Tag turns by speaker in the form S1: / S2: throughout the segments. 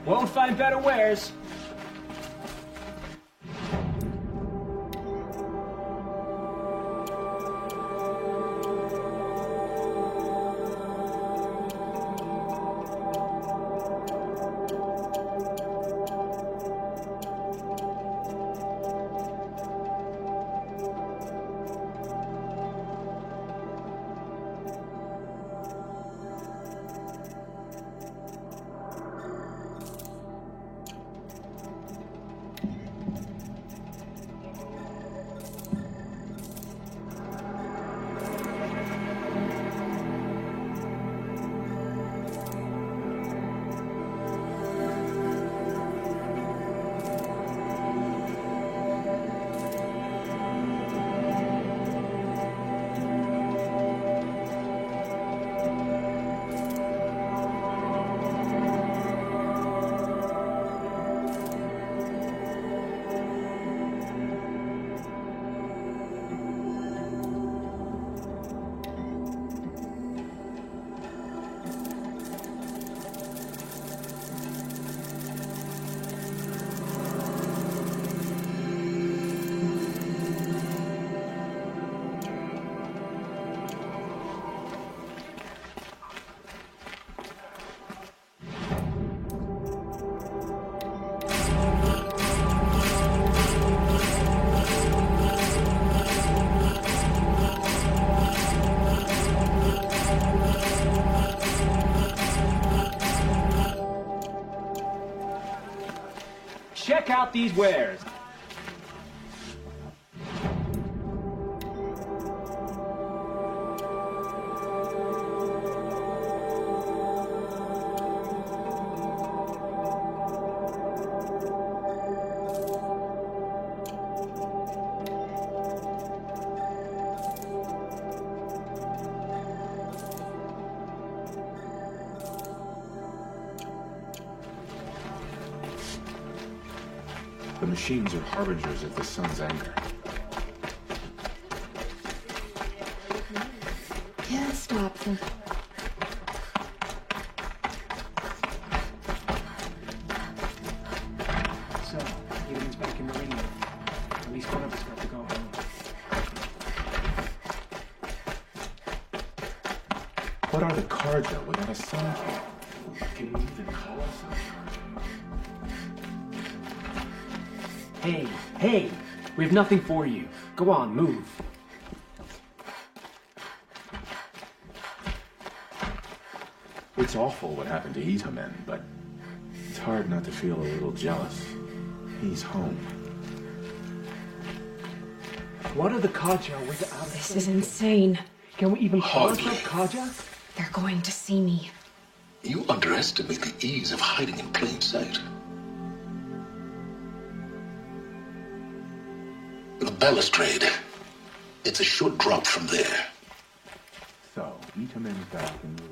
S1: Won't find better wares. Check out these wares.
S2: The machines are harbingers of the sun's anger.
S3: Can't stop them.
S1: So, Eden's back in Meridian. At least one of us got to go home.
S2: What are the Carja without a sun king? Can you even call us a
S1: Hey! We have nothing for you. Go on, move.
S2: It's awful what happened to Itamen, but it's hard not to feel a little jealous. He's home.
S1: What are the Kaja without...
S3: This is insane.
S1: Can we even call
S4: Hardly.
S1: ourselves Kaja?
S3: They're going to see me.
S4: You underestimate the ease of hiding in plain sight. The balustrade. It's a short drop from there.
S2: So, Itamen's back in the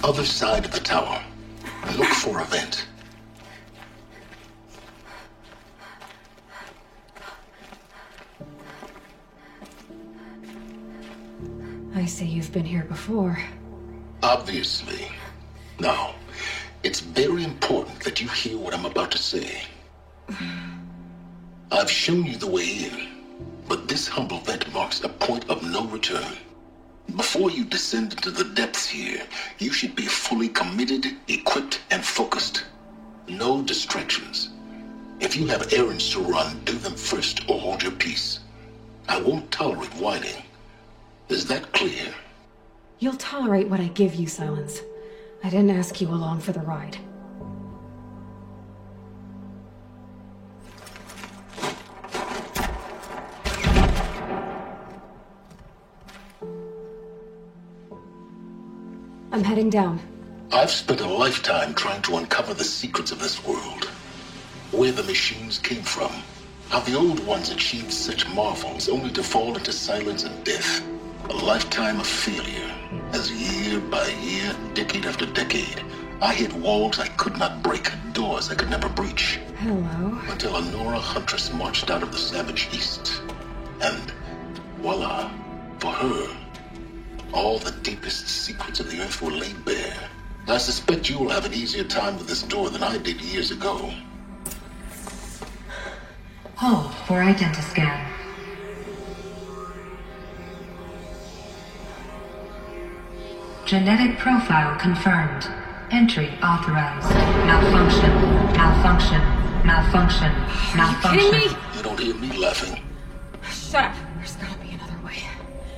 S4: Other side of the tower. Look for a vent.
S3: I say you've been here before.
S4: Obviously. Now, it's very important that you hear what I'm about to say. I've shown you the way in, but this humble vent marks a point of no return. Before you descend into the depths here, you should be fully committed, equipped, and focused. No distractions. If you have errands to run, do them first or hold your peace. I won't tolerate whining. Is that clear?
S3: You'll tolerate what I give you, Silence. I didn't ask you along for the ride. I'm heading down.
S4: I've spent a lifetime trying to uncover the secrets of this world. Where the machines came from. How the old ones achieved such marvels only to fall into silence and death. A lifetime of failure, as year by year, decade after decade, I hit walls I could not break, doors I could never breach.
S3: Hello.
S4: Until a Nora huntress marched out of the savage east. And voila, for her, all the deepest secrets of the earth were laid bare. I suspect you will have an easier time with this door than I did years ago.
S5: Hold for identiscan. Genetic profile confirmed. Entry authorized. Malfunction. Malfunction. Malfunction. Malfunction.
S3: Are you kidding me?
S4: You don't hear me laughing.
S3: Shut up. There's gotta be another way.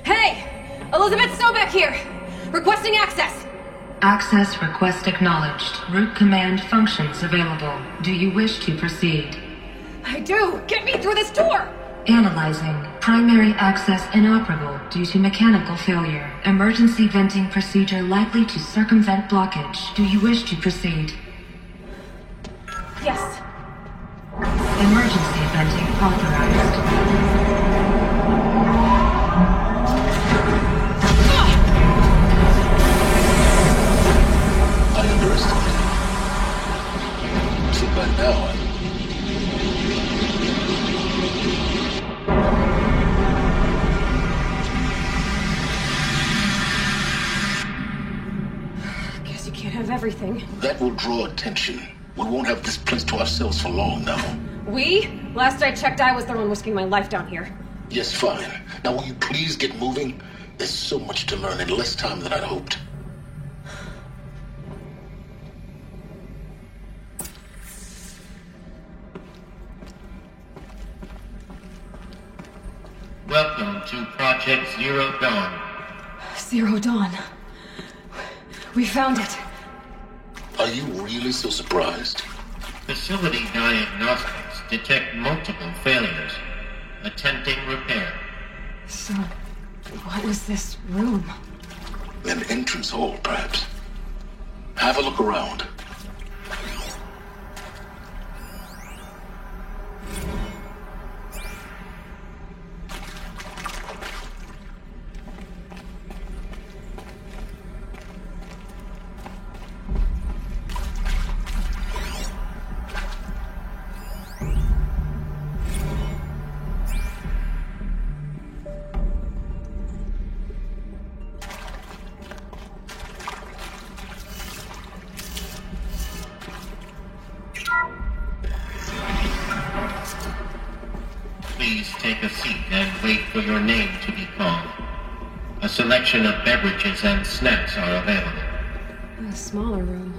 S3: Hey! Elizabeth Sobeck here! Requesting access!
S5: Access request acknowledged. Root command functions available. Do you wish to proceed?
S3: I do! Get me through this door!
S5: Analyzing. Primary access inoperable due to mechanical failure. Emergency venting procedure likely to circumvent blockage. Do you wish to proceed?
S3: Yes.
S5: Emergency venting authorized.
S4: I underestimated. See, by now,
S3: Guess you can't have everything.
S4: that will draw attention. We won't have this place to ourselves for long now.
S3: We? Last I checked, I was the one risking my life down here.
S4: Yes, fine. Now will you please get moving? There's so much to learn in less time than I'd hoped.
S6: Welcome to Project Zero Dawn.
S3: Zero Dawn. We found it.
S4: Are you really so surprised?
S6: Facility diagnostics detect multiple failures. Attempting repair.
S3: So, what was this room?
S4: An entrance hall, perhaps. Have a look around.
S6: Please take a seat and wait for your name to be called. A selection of beverages and snacks are available.
S3: A smaller room.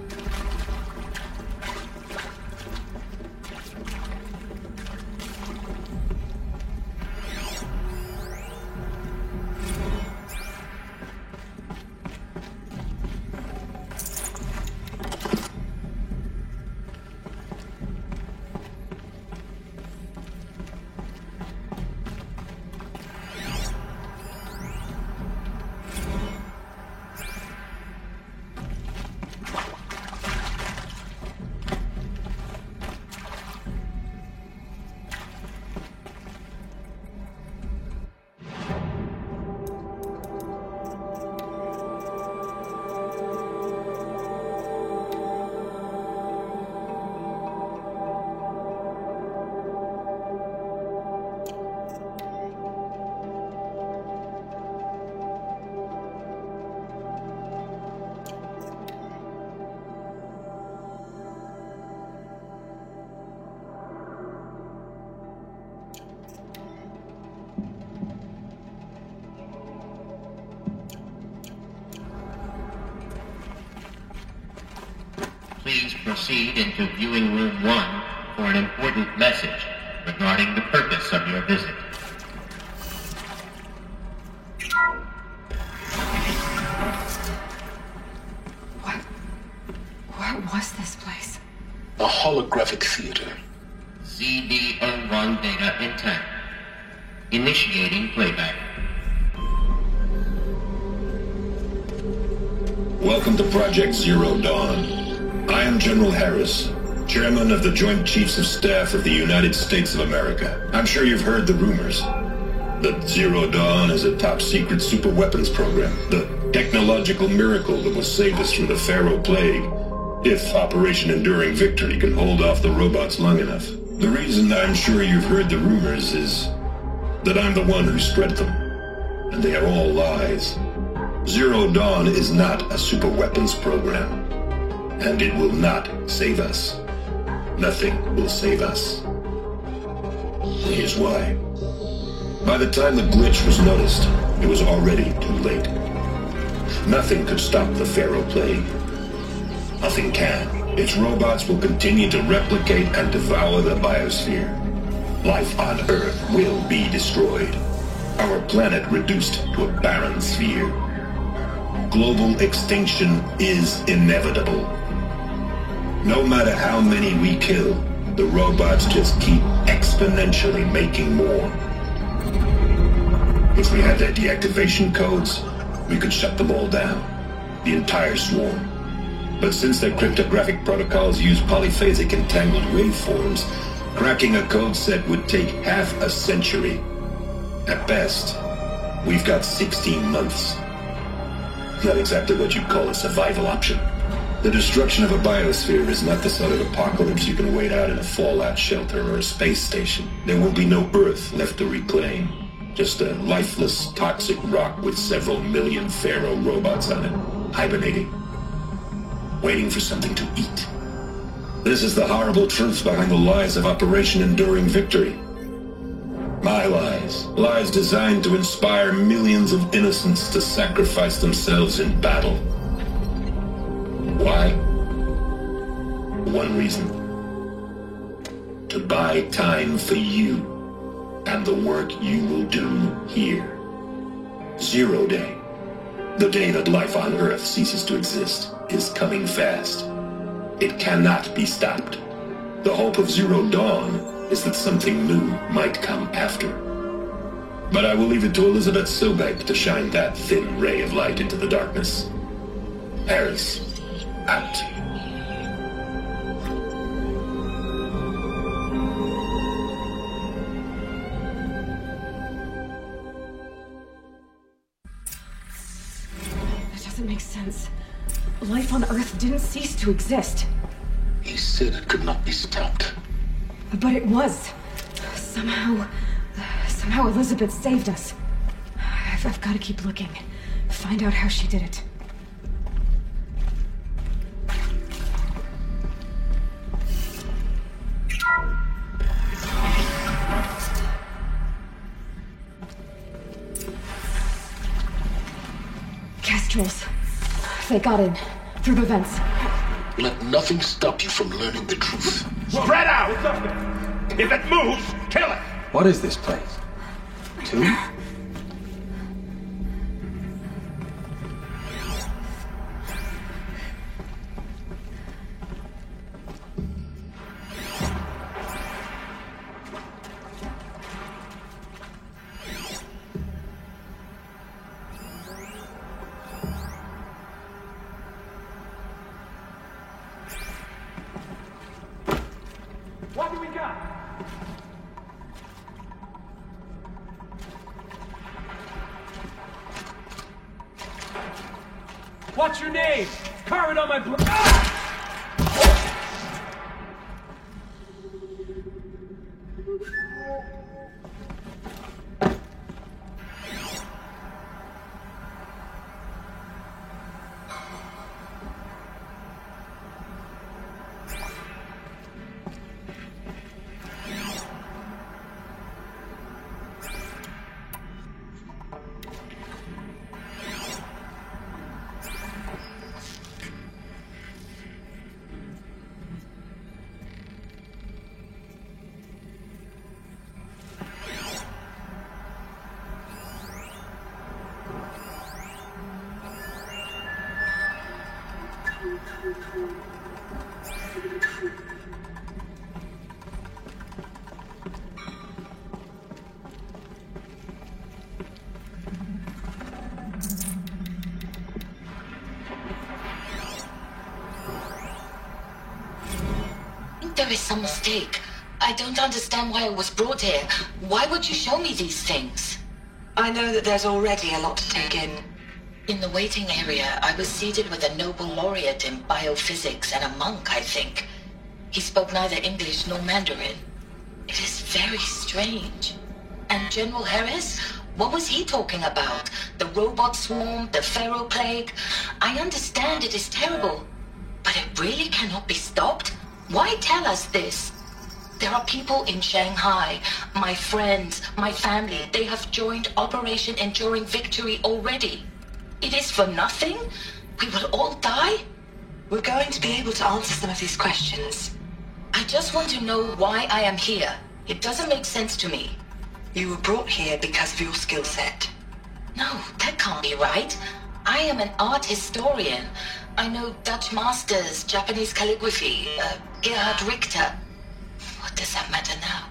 S6: Please proceed into viewing room 1 for an important message regarding the purpose of your visit.
S3: What was this place?
S4: A holographic theater.
S6: CB01 data intact. Initiating playback.
S7: Welcome to Project Zero Dawn. I am General Harris, Chairman of the Joint Chiefs of Staff of the United States of America. I'm sure you've heard the rumors. That Zero Dawn is a top-secret super-weapons program. The technological miracle that will save us from the Pharaoh Plague. If Operation Enduring Victory can hold off the robots long enough. The reason I'm sure you've heard the rumors is that I'm the one who spread them. And they are all lies. Zero Dawn is not a super-weapons program. And it will not save us. Nothing will save us. Here's why. By the time the glitch was noticed, it was already too late. Nothing could stop the Pharaoh Plague. Nothing can. Its robots will continue to replicate and devour the biosphere. Life on Earth will be destroyed. Our planet reduced to a barren sphere. Global extinction is inevitable. No matter how many we kill, the robots just keep exponentially making more. If we had their deactivation codes, we could shut them all down. The entire swarm. But since their cryptographic protocols use polyphasic entangled waveforms, cracking a code set would take half a century. At best, we've got 16 months. Not exactly what you'd call a survival option. The destruction of a biosphere is not the sort of apocalypse you can wait out in a fallout shelter or a space station. There will be no Earth left to reclaim. Just a lifeless, toxic rock with several million Pharaoh robots on it, hibernating, waiting for something to eat. This is the horrible truth behind the lies of Operation Enduring Victory. My lies. Lies designed to inspire millions of innocents to sacrifice themselves in battle. Why? One reason. To buy time for you and the work you will do here. Zero Day. The day that life on Earth ceases to exist is coming fast. It cannot be stopped. The hope of Zero Dawn is that something new might come after. But I will leave it to Elizabeth Sobek to shine that thin ray of light into the darkness. Harris, out.
S3: That doesn't make sense. Life on Earth didn't cease to exist.
S4: He said it could not be stopped.
S3: But it was. Somehow Elizabeth saved us. I've got to keep looking. Find out how she did it. Kestrels. They got in. Through the vents.
S4: Let nothing stop you from learning the truth.
S8: Spread out! If it moves, kill it!
S1: What is this place? 2?
S8: What do we got? What's your name? Carve it on my blood. Ah!
S9: There is some mistake. I don't understand why I was brought here. Why would you show me these things? I know that there's already a lot to take in.
S10: In the waiting area, I was seated with a Nobel laureate in biophysics and a monk, I think. He spoke neither English nor Mandarin. It is very strange. And General Harris? What was he talking about? The robot swarm, the Pharaoh plague? I understand it is terrible, but it really cannot be stopped. Why tell us this? There are people in Shanghai, my friends, my family. They have joined Operation Enduring Victory already. It is for nothing? We will all die?
S9: We're going to be able to answer some of these questions.
S10: I just want to know why I am here. It doesn't make sense to me.
S9: You were brought here because of your skill set.
S10: No, that can't be right. I am an art historian. I know Dutch masters, Japanese calligraphy, Gerhard Richter. What does that matter now?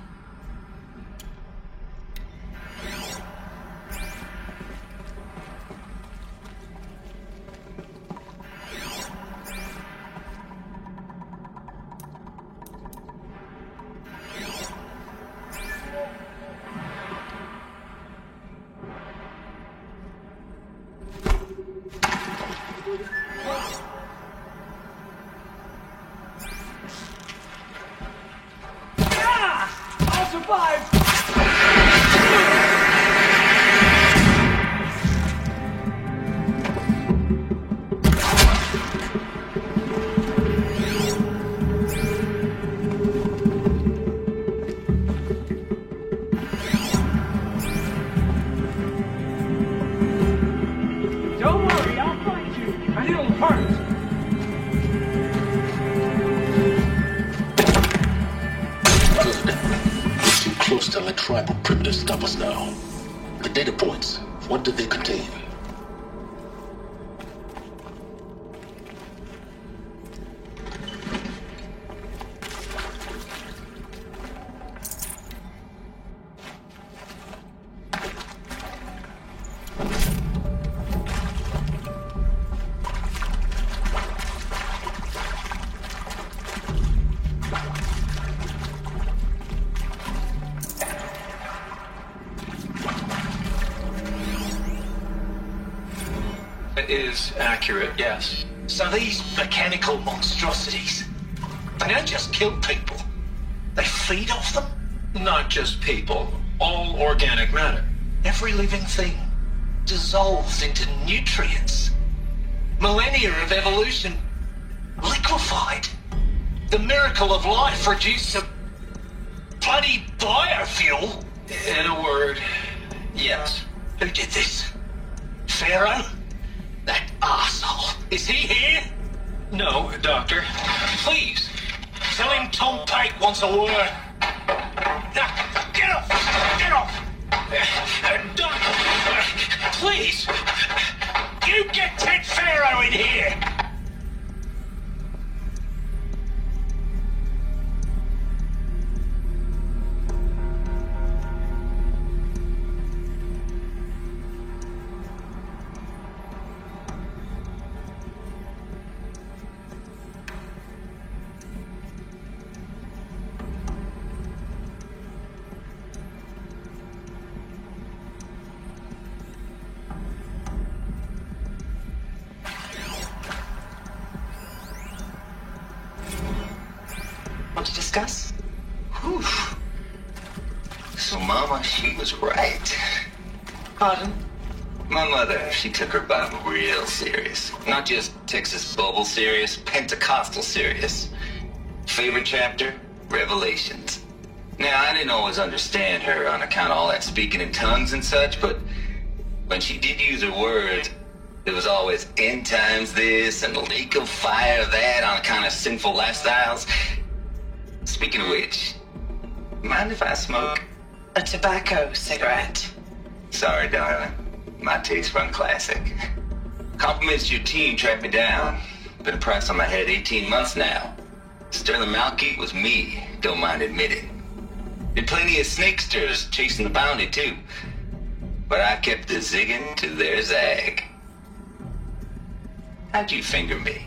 S1: I'll survive! Don't worry, I'll find you. I need all the parts.
S4: Close to let tribal primitives stop us now. The data points, what do they contain?
S11: Is accurate, yes.
S12: So these mechanical monstrosities, they don't just kill people, they feed off them?
S11: Not just people, all organic matter.
S12: Every living thing dissolves into nutrients. Millennia of evolution liquefied. The miracle of life reduced to bloody biofuel.
S11: In a word, yes.
S12: Who did this? Pharaoh? That arsehole. Is he here?
S11: No, Doctor.
S12: Please, tell him Tom Pate wants a word. Now, get off! Get off! Doctor, please, you get Ted Pharaoh in here!
S9: Want to discuss?
S12: Whew. So, Mama, she was right.
S9: Pardon?
S12: My mother, she took her Bible real serious. Not just Texas Bible serious, Pentecostal serious. Favorite chapter? Revelations. Now, I didn't always understand her on account of all that speaking in tongues and such, but when she did use her words, there was always end times this and lake of fire that on account of sinful lifestyles. Speaking of which, mind if I smoke?
S9: A tobacco cigarette.
S12: Sorry, darling. My taste run classic. Compliments to your team tracked me down. Been a price on my head 18 months now. Sterling Malky was me, don't mind admitting. Did plenty of snakesters chasing the bounty, too. But I kept the zigging to their zag. How'd you finger me?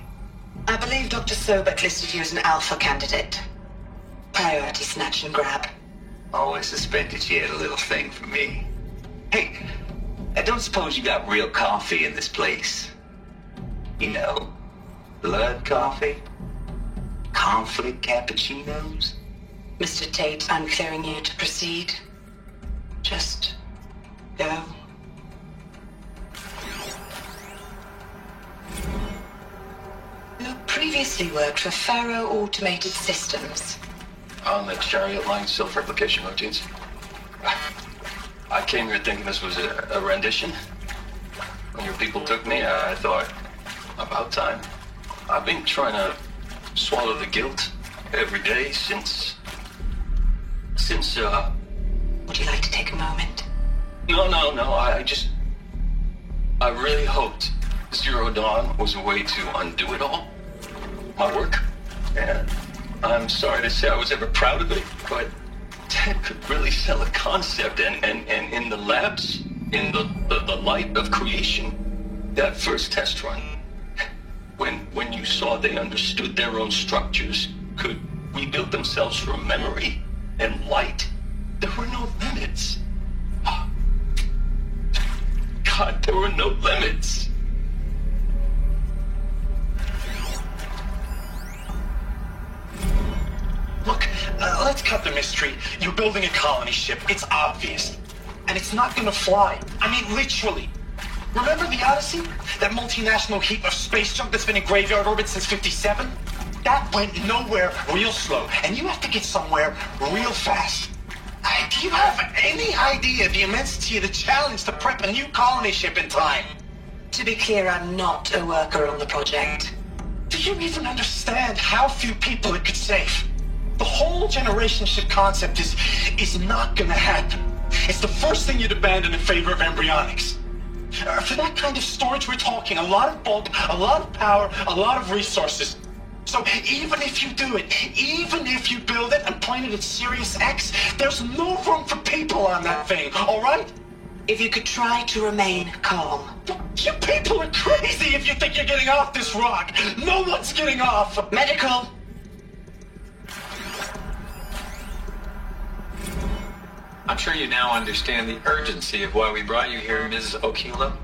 S9: I believe Dr. Sobek listed you as an alpha candidate. Priority snatch and grab.
S12: Always suspected she had a little thing for me. Hey, I don't suppose you got real coffee in this place. You know, blood coffee? Conflict cappuccinos?
S9: Mr. Tate, I'm clearing you to proceed. Just go. You previously worked for Faro Automated Systems.
S11: On the Chariot Line self-replication routines. I came here thinking this was a rendition. When your people took me, I thought, about time. I've been trying to swallow the guilt every day since...
S9: Would you like to take a moment?
S11: No, I really hoped Zero Dawn was a way to undo it all. My work. And I'm sorry to say I was ever proud of it, but Ted could really sell a concept, and in the labs, in the light of creation, that first test run, when you saw they understood their own structures, could rebuild themselves from memory and light, there were no limits. God, there were no limits.
S13: Look, let's cut the mystery. You're building a colony ship. It's obvious. And it's not gonna fly. I mean, literally. Remember the Odyssey? That multinational heap of space junk that's been in graveyard orbit since 57? That went nowhere real slow. And you have to get somewhere real fast. Do you have any idea the immensity of the challenge to prep a new colony ship in time?
S9: To be clear, I'm not a worker on the project.
S13: Do you even understand how few people it could save? The whole generation ship concept is not gonna happen. It's the first thing you'd abandon in favor of embryonics. For that kind of storage, we're talking a lot of bulk, a lot of power, a lot of resources. So even if you do it, even if you build it and point it at Sirius X, there's no room for people on that thing, all right?
S9: If you could try to remain calm.
S13: You people are crazy if you think you're getting off this rock. No one's getting off.
S9: Medical.
S14: I'm sure you now understand the urgency of why we brought you here, Ms. Okilo.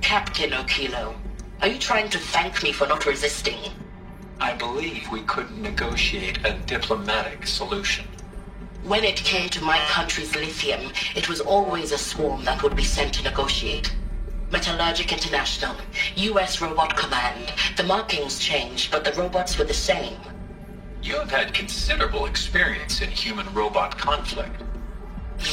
S10: Captain Okilo, are you trying to thank me for not resisting?
S14: I believe we couldn't negotiate a diplomatic solution.
S10: When it came to my country's lithium, it was always a swarm that would be sent to negotiate. Metallurgic International, U.S. Robot Command. The markings changed, but the robots were the same.
S14: You have had considerable experience in human-robot conflict.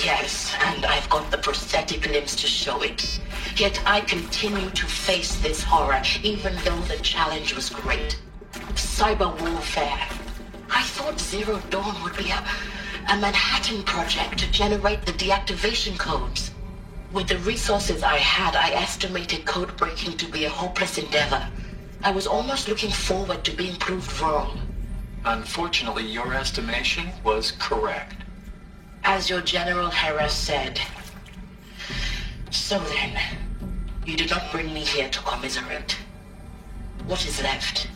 S10: Yes, and I've got the prosthetic limbs to show it. Yet I continue to face this horror, even though the challenge was great. Cyber warfare. I thought Zero Dawn would be a Manhattan Project to generate the deactivation codes. With the resources I had, I estimated code breaking to be a hopeless endeavor. I was almost looking forward to being proved wrong.
S14: Unfortunately, your estimation was correct.
S10: As your General Hera said. So then, you did not bring me here to commiserate. What is left?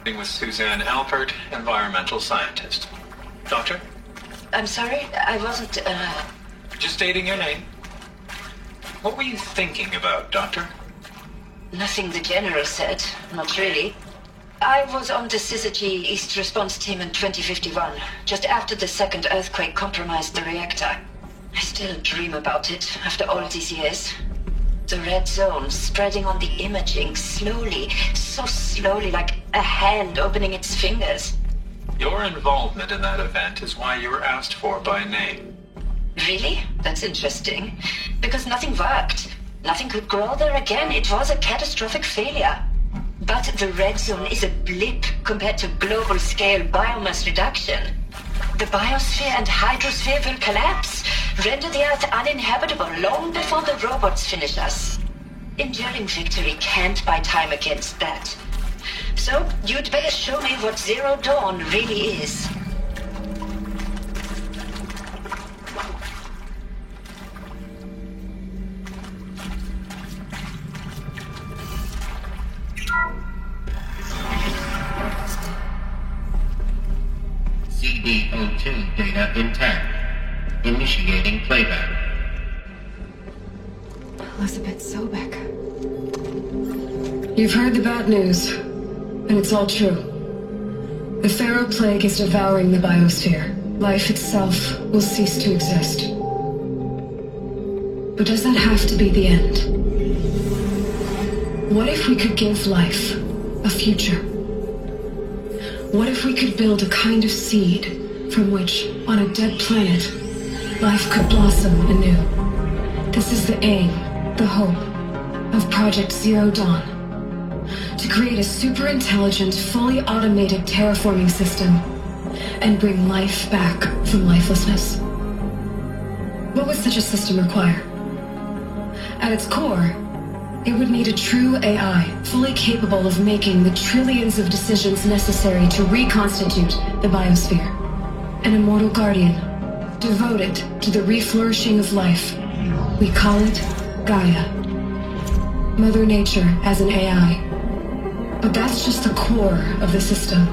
S14: With Suzanne Alpert, environmental scientist. Doctor?
S10: I'm sorry, I wasn't,
S14: Just stating your name. What were you thinking about, Doctor?
S3: Nothing the General said, not really. I was on the Syzygy East Response Team in 2051, just after the second earthquake compromised the reactor. I still dream about it after all these years. The red zone spreading on the imaging, slowly, so slowly, like a hand opening its fingers.
S14: Your involvement in that event is why you were asked for by name.
S3: Really? That's interesting. Because nothing worked. Nothing could grow there again. It was a catastrophic failure. But the red zone is a blip compared to global-scale biomass reduction. The biosphere and hydrosphere will collapse, render the Earth uninhabitable long before the robots finish us. Enduring victory can't buy time against that. So, you'd better show me what Zero Dawn really is.
S6: CD02 data intact. Initiating playback.
S15: Elizabeth Sobek. You've heard the bad news, and it's all true. The Pharaoh Plague is devouring the biosphere. Life itself will cease to exist. But does that have to be the end? What if we could give life a future? What if we could build a kind of seed from which, on a dead planet, life could blossom anew? This is the aim, the hope, of Project Zero Dawn. To create a super-intelligent, fully automated terraforming system and bring life back from lifelessness. What would such a system require? At its core, it would need a true AI, fully capable of making the trillions of decisions necessary to reconstitute the biosphere. An immortal guardian, devoted to the reflourishing of life. We call it Gaia. Mother Nature as an AI. But that's just the core of the system.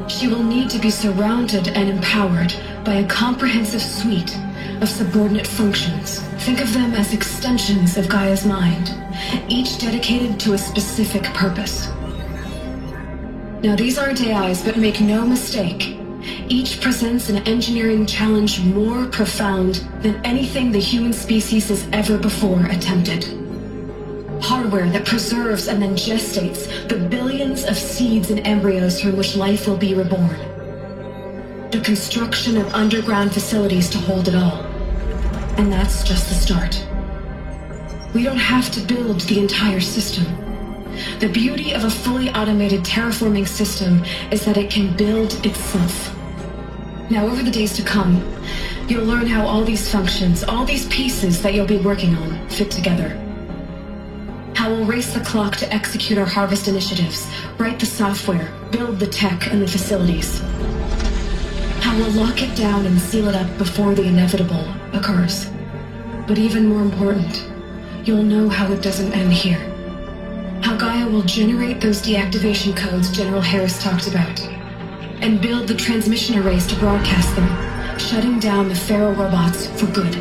S15: She will need to be surrounded and empowered by a comprehensive suite of subordinate functions. Think of them as extensions of Gaia's mind, each dedicated to a specific purpose. Now, these aren't AIs, but make no mistake, each presents an engineering challenge more profound than anything the human species has ever before attempted. Hardware that preserves and then gestates the billions of seeds and embryos from which life will be reborn. The construction of underground facilities to hold it all. And that's just the start. We don't have to build the entire system. The beauty of a fully automated terraforming system is that it can build itself. Now, over the days to come, you'll learn how all these functions, all these pieces that you'll be working on, fit together. How we'll race the clock to execute our harvest initiatives, write the software, build the tech and the facilities. How we'll lock it down and seal it up before the inevitable occurs. But even more important, you'll know how it doesn't end here. How Gaia will generate those deactivation codes General Harris talked about, and build the transmission arrays to broadcast them, shutting down the Pharaoh robots for good.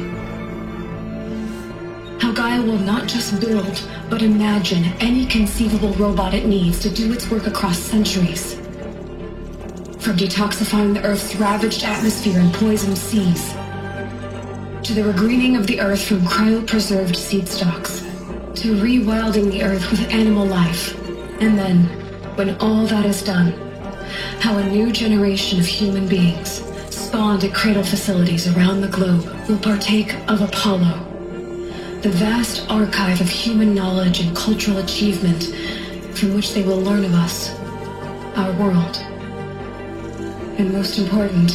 S15: How Gaia will not just build, but imagine any conceivable robot it needs to do its work across centuries. From detoxifying the Earth's ravaged atmosphere and poisoned seas, to the regreening of the Earth from cryopreserved seed stocks, to rewilding the Earth with animal life. And then, when all that is done, how a new generation of human beings, spawned at cradle facilities around the globe, will partake of Apollo, the vast archive of human knowledge and cultural achievement from which they will learn of us, our world. And most important,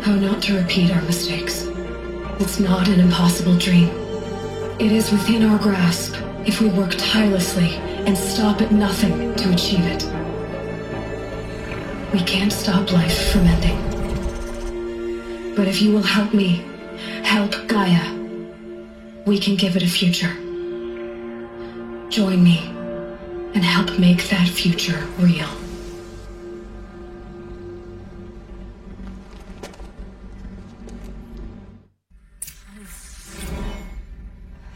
S15: how not to repeat our mistakes. It's not an impossible dream. It is within our grasp if we work tirelessly and stop at nothing to achieve it. We can't stop life from ending. But if you will help me, help Gaia, we can give it a future. Join me and help make that future real.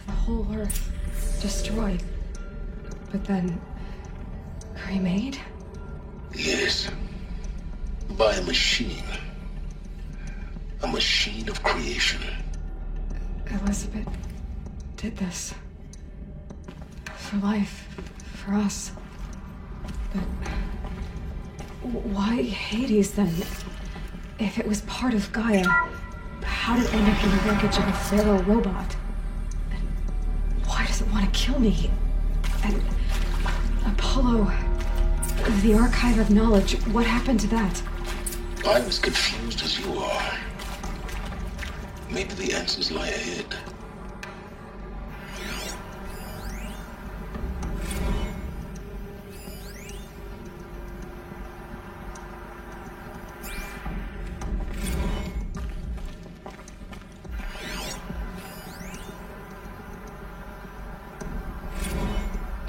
S15: The whole Earth destroyed, but then remade?
S4: Yes. By a machine. A machine of creation.
S15: Elizabeth did this. For life. For us. But why Hades then? If it was part of Gaia, how did it end up in the wreckage of a Pharaoh robot? And why does it want to kill me? And Apollo, the archive of knowledge, what happened to that?
S4: I'm as confused as you are. Maybe the answers lie ahead.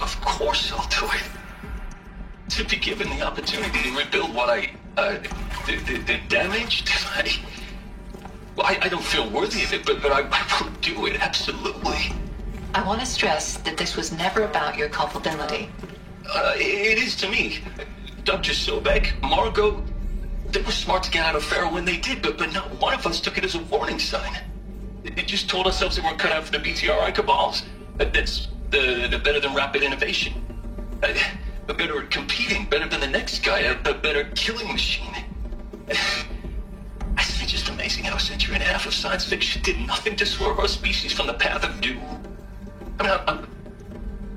S11: Of course I'll do it. To be given the opportunity to rebuild what I The damage? I don't feel worthy of it, but I will do it, absolutely.
S10: I want to stress that this was never about your culpability.
S11: It is to me. Dr. Sobek, Margot, they were smart to get out of Pharaoh when they did, but not one of us took it as a warning sign. They just told ourselves they weren't cut out for the BTRI cabals. That's the better than rapid innovation. Better at competing, better than the next guy, a better killing machine. It's just amazing how a century and a half of science fiction did nothing to swerve our species from the path of doom. I mean,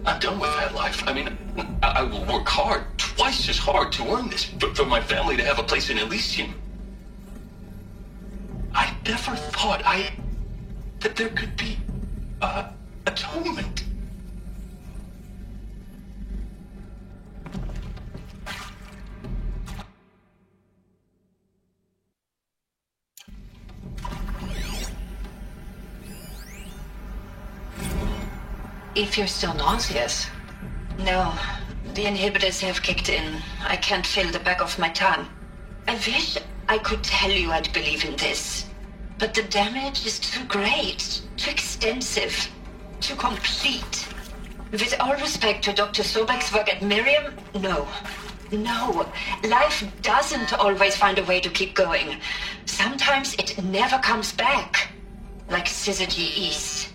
S11: I'm done with that life. I mean, I will work hard, twice as hard to earn this, for my family to have a place in Elysium. I never thought that there could be, atonement.
S10: If you're still nauseous.
S3: No, the inhibitors have kicked in. I can't feel the back of my tongue. I wish I could tell you I'd believe in this. But the damage is too great, too extensive, too complete. With all respect to Dr. Sobek's work at Miriam, no. No, life doesn't always find a way to keep going. Sometimes it never comes back. Like Syzygy East.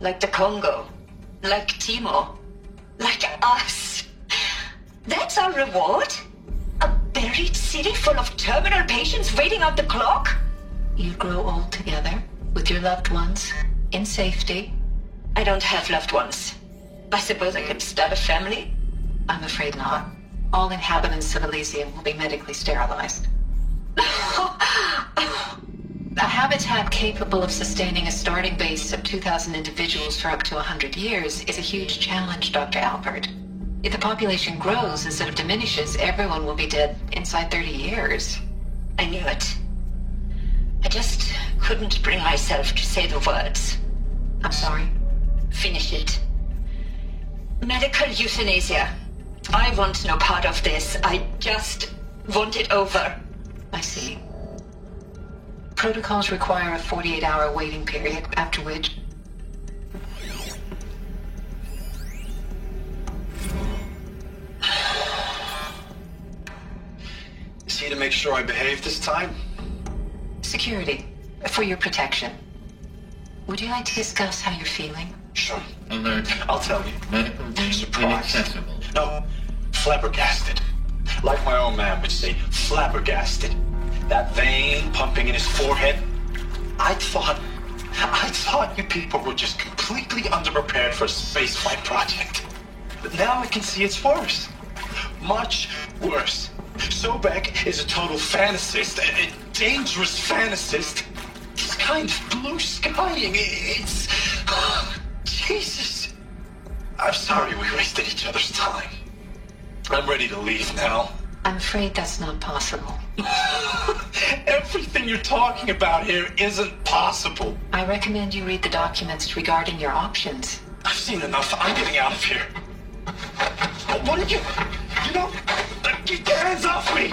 S3: Like the Congo. Like Timo. Like us. That's our reward? A buried city full of terminal patients waiting out the clock?
S10: You grow old together, with your loved ones, in safety.
S3: I don't have loved ones. I suppose I could start a family?
S10: I'm afraid not. All inhabitants of Elysium will be medically sterilized. A habitat capable of sustaining a starting base of 2,000 individuals for up to 100 years is a huge challenge, Dr. Alpert. If the population grows instead of diminishes, everyone will be dead inside 30 years.
S3: I knew it. I just couldn't bring myself to say the words.
S10: I'm sorry.
S3: Finish it. Medical euthanasia. I want no part of this. I just want it over.
S10: I see. Protocols require a 48-hour waiting period, after which...
S13: Is he to make sure I behave this time?
S10: Security. For your protection. Would you like to discuss how you're feeling?
S13: Sure.
S6: Alert.
S13: I'll tell you.
S6: Medical wing
S13: Surprised.
S6: inaccessible.
S13: No, flabbergasted. Like my own man would say, flabbergasted. That vein pumping in his forehead. I thought you people were just completely underprepared for a spaceflight project. But now I can see it's worse. Much worse. Sobek is a total fantasist, a dangerous fantasist. He's kind of blue skying. It's... Jesus. I'm sorry we wasted each other's time. I'm ready to leave now.
S10: I'm afraid that's not possible.
S13: Everything you're talking about here isn't possible.
S10: I recommend you read the documents regarding your options.
S13: I've seen enough. I'm getting out of here. What are you... You know... Get your hands off me!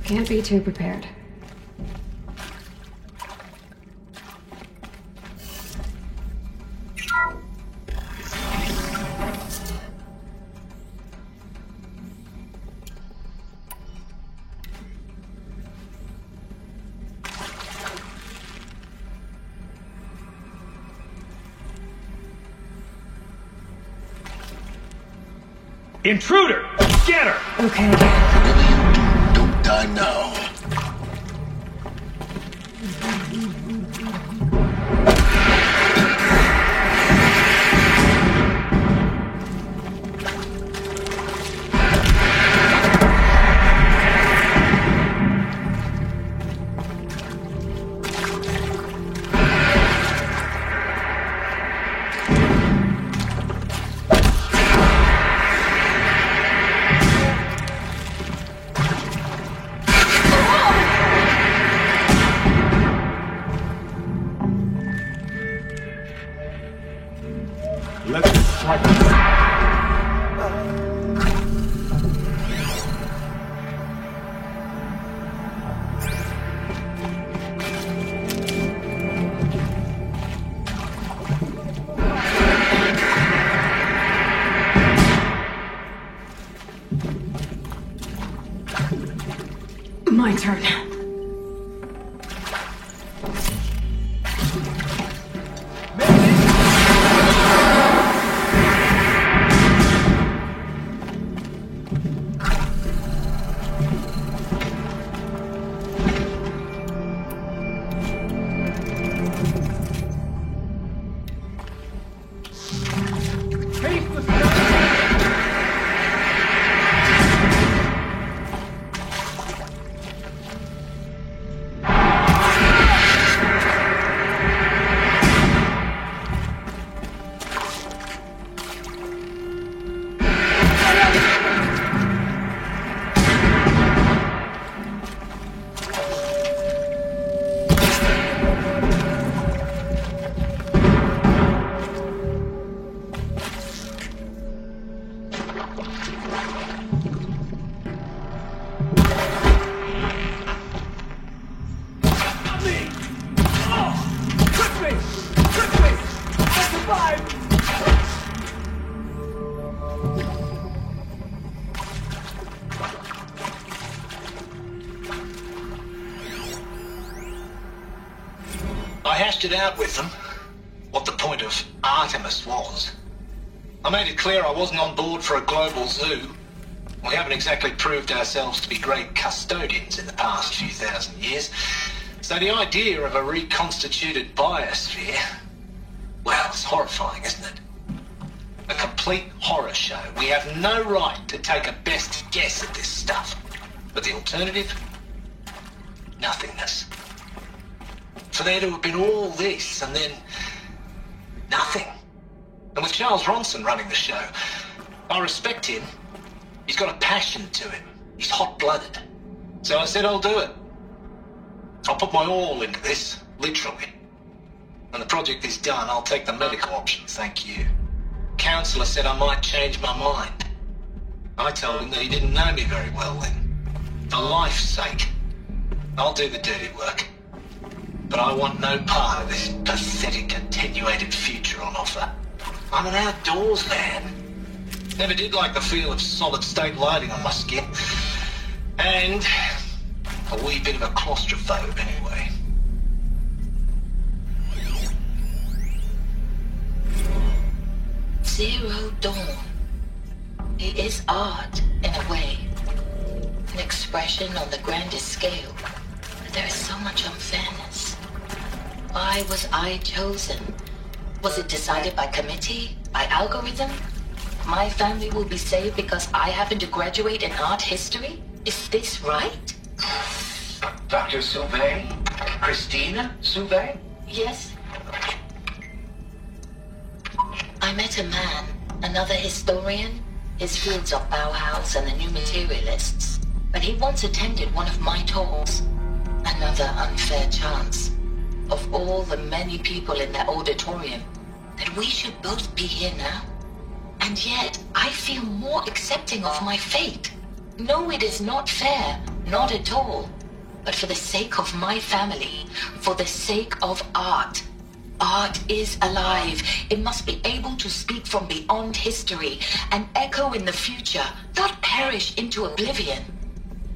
S16: Can't be too prepared.
S8: Intruder! Get her!
S16: Okay.
S4: Whatever you do, don't die now.
S15: My turn.
S13: It out with them what the point of Artemis was. I made it clear I wasn't on board for a global zoo. We haven't exactly proved ourselves to be great custodians in the past few thousand years. So the idea of a reconstituted biosphere, well, it's horrifying, isn't it? A complete horror show. We have no right to take a best guess at this stuff. But the alternative? Nothingness. For there to have been all this, and then nothing. And with Charles Ronson running the show, I respect him. He's got a passion to him. He's hot-blooded. So I said I'll do it. I'll put my all into this, literally. When the project is done, I'll take the medical option, thank you. Counselor said I might change my mind. I told him that he didn't know me very well then. For life's sake, I'll do the dirty work. But I want no part of this pathetic, attenuated future on offer. I'm an outdoors man. Never did like the feel of solid-state lighting on my skin. And a wee bit of a claustrophobe, anyway.
S10: Zero Dawn. It is art, in a way. An expression on the grandest scale. But there is so much unfairness. Why was I chosen? Was it decided by committee? By algorithm? My family will be saved because I happen to graduate in art history? Is this right?
S13: Dr. Sauvé? Christina Sauvé?
S10: Yes. I met a man, another historian. His fields are Bauhaus and the New Materialists. But he once attended one of my talks. Another unfair chance. Of all the many people in that auditorium, that we should both be here now. And yet, I feel more accepting of my fate. No, it is not fair, not at all. But for the sake of my family, for the sake of art. Art is alive. It must be able to speak from beyond history and echo in the future, not perish into oblivion.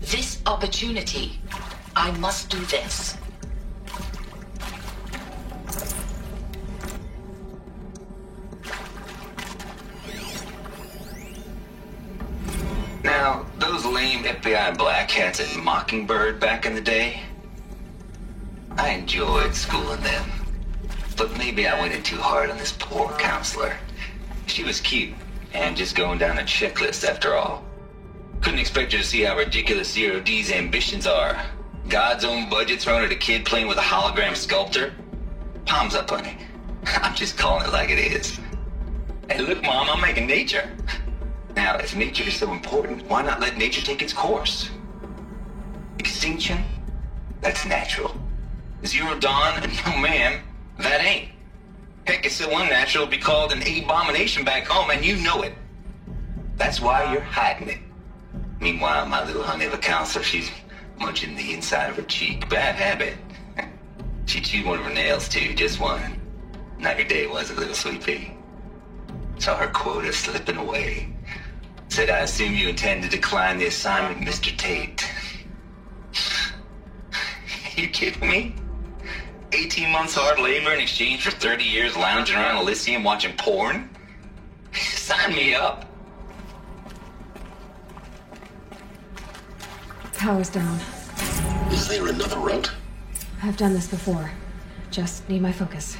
S10: This opportunity, I must do this.
S12: those lame FBI black hats at Mockingbird back in the day, I enjoyed schooling them. But maybe I went in too hard on this poor counselor. She was cute, and just going down a checklist after all. Couldn't expect her to see how ridiculous Zero D's ambitions are. God's own budget thrown at a kid playing with a hologram sculptor? Palms up, honey. I'm just calling it like it is. Hey, look, Mom, I'm making nature. Now, if nature is so important, why not let nature take its course? Extinction? That's natural. Zero Dawn? No, ma'am. That ain't. Heck, it's so unnatural to be called an abomination back home, and you know it. That's why you're hiding it. Meanwhile, my little honey of a counselor, she's munching the inside of her cheek. Bad habit. She chewed one of her nails, too, just one. Now your day was a little sleepy. Saw her quota slipping away. Said, I assume you intend to decline the assignment, Mr. Tate. You kidding me? 18 months hard labor in exchange for 30 years lounging around Elysium watching porn? Sign me up.
S16: Power's down.
S4: Is there another route?
S16: I've done this before. Just need my focus.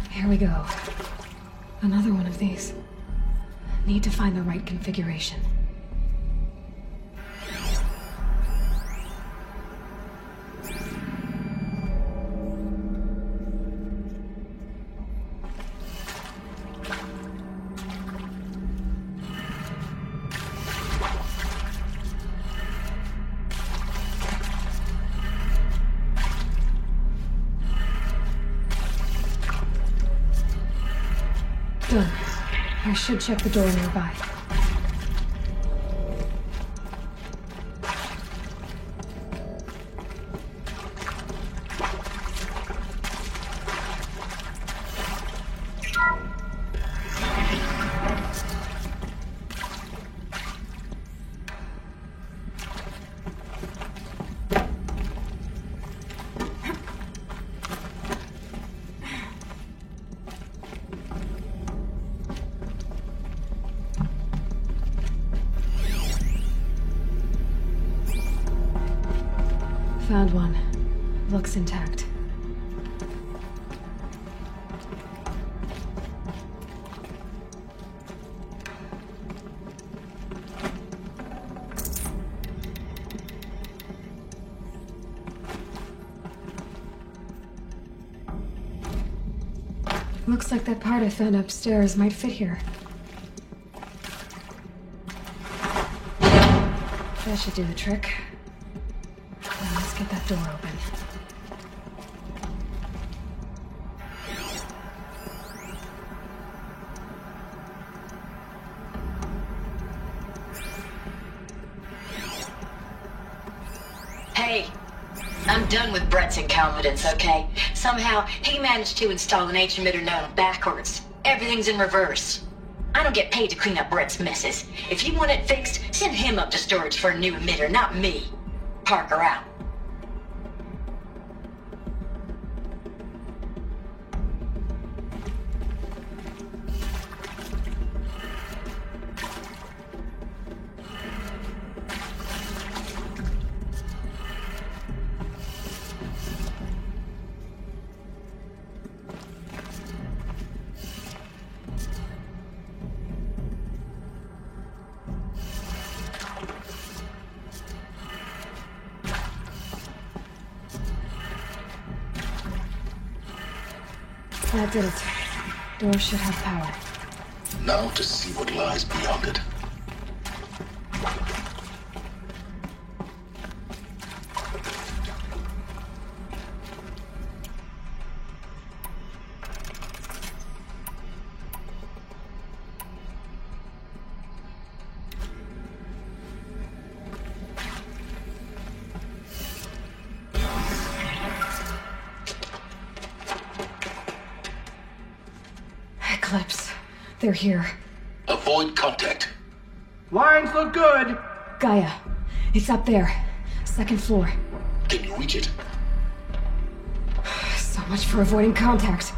S16: Here we go. Another one of these. Need to find the right configuration. Done. I should check the door nearby. Found one. Looks intact. Looks like that part I found upstairs might fit here. That should do the trick. Now let's get that door open.
S3: Hey, I'm done with Brett's incompetence, okay? Somehow, he managed to install an H-emitter node backwards. Everything's in reverse. I don't get paid to clean up Brett's messes. If you want it fixed, send him up to storage for a new emitter, not me. Parker out.
S16: That did it. Door should have power.
S4: Now to see what lies beyond it.
S16: Eclipse. They're here.
S4: Avoid contact.
S1: Lines look good.
S16: Gaia. It's up there. Second floor.
S4: Can you reach it?
S16: So much for avoiding contact.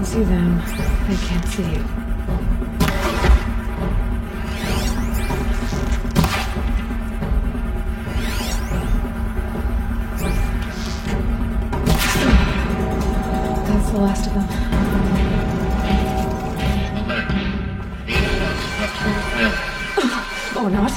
S16: See them, they can't see you. That's the last of them. Or not.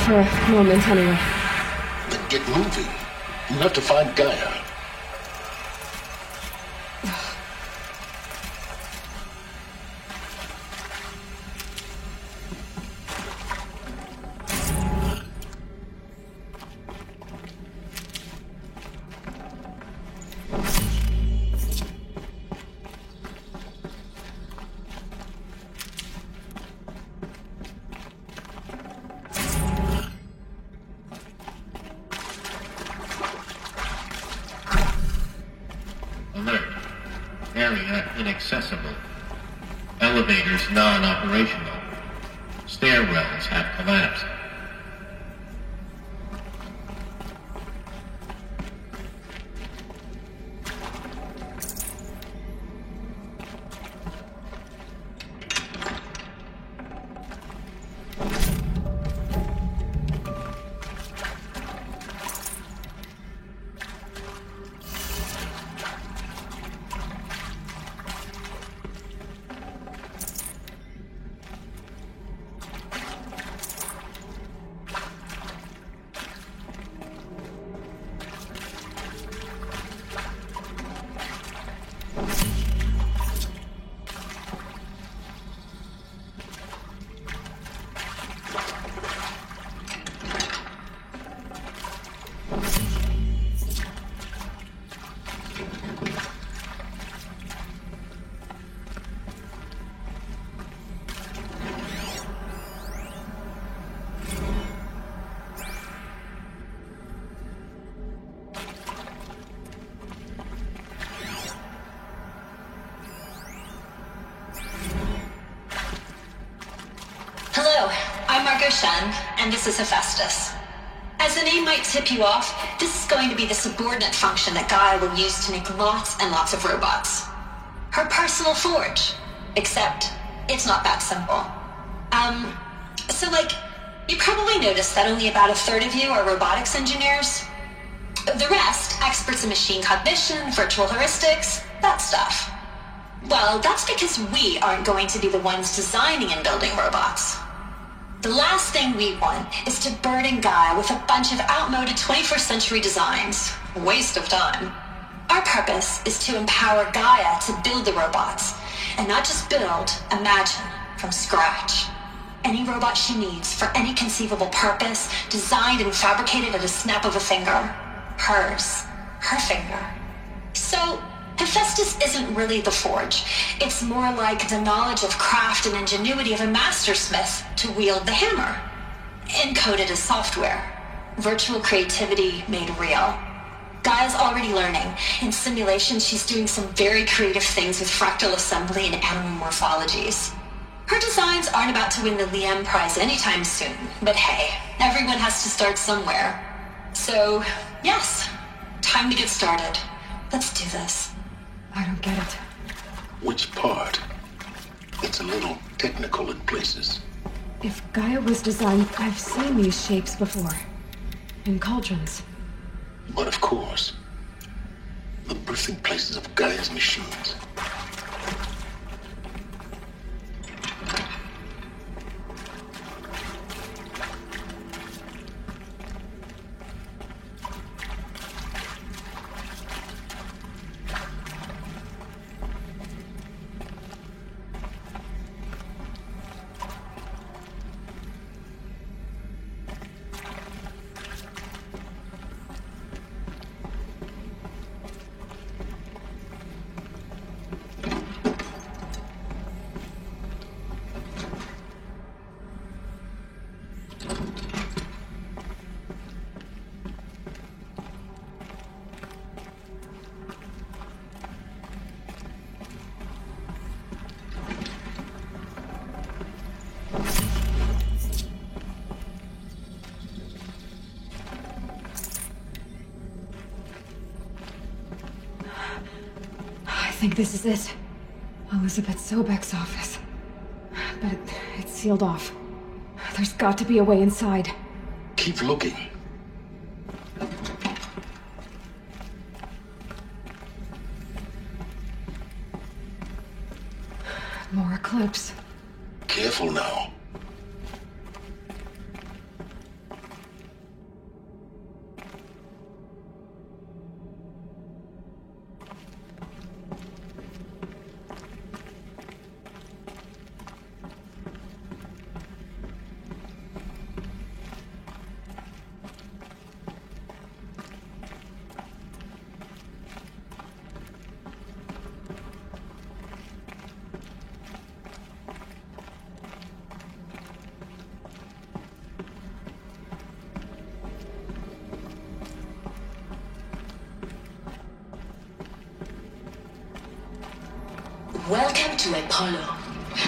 S16: For a moment, anyway.
S4: Then get moving. You have to find Gaia.
S6: Alert. Area inaccessible. Elevators non-operational. Stairwells have collapsed.
S3: Hello, I'm Margot Shan, and this is Hephaestus.
S17: As the name might tip you off, this is going to be the subordinate function that Gaia will use to make lots and lots of robots. Her personal forge. Except, it's not that simple. So you probably noticed that only about a third of you are robotics engineers. The rest, experts in machine cognition, virtual heuristics, that stuff. Well, that's because we aren't going to be the ones designing and building robots. The last thing we want is to burden Gaia with a bunch of outmoded 21st century designs. Waste of time. Our purpose is to empower Gaia to build the robots, and not just build, imagine, from scratch. Any robot she needs for any conceivable purpose, designed and fabricated at a snap of a finger. Hers. Her finger. So, Hephaestus isn't really the forge. It's more like the knowledge of craft and ingenuity of a mastersmith to wield the hammer. Encoded as software. Virtual creativity made real. Gaia's already learning. In simulation, she's doing some very creative things with fractal assembly and animal morphologies. Her designs aren't about to win the Liam Prize anytime soon, but hey, everyone has to start somewhere. So, yes, time to get started. Let's do this.
S16: I don't get it.
S4: Which part? It's a little technical in places.
S16: If Gaia was designed, I've seen these shapes before. In cauldrons.
S4: But of course, the birthing places of Gaia's machines.
S16: I think this is it. Elizabeth Sobek's office. But it's sealed off. There's got to be a way inside.
S4: Keep looking.
S16: More Eclipse.
S4: Careful now.
S10: Welcome to Apollo,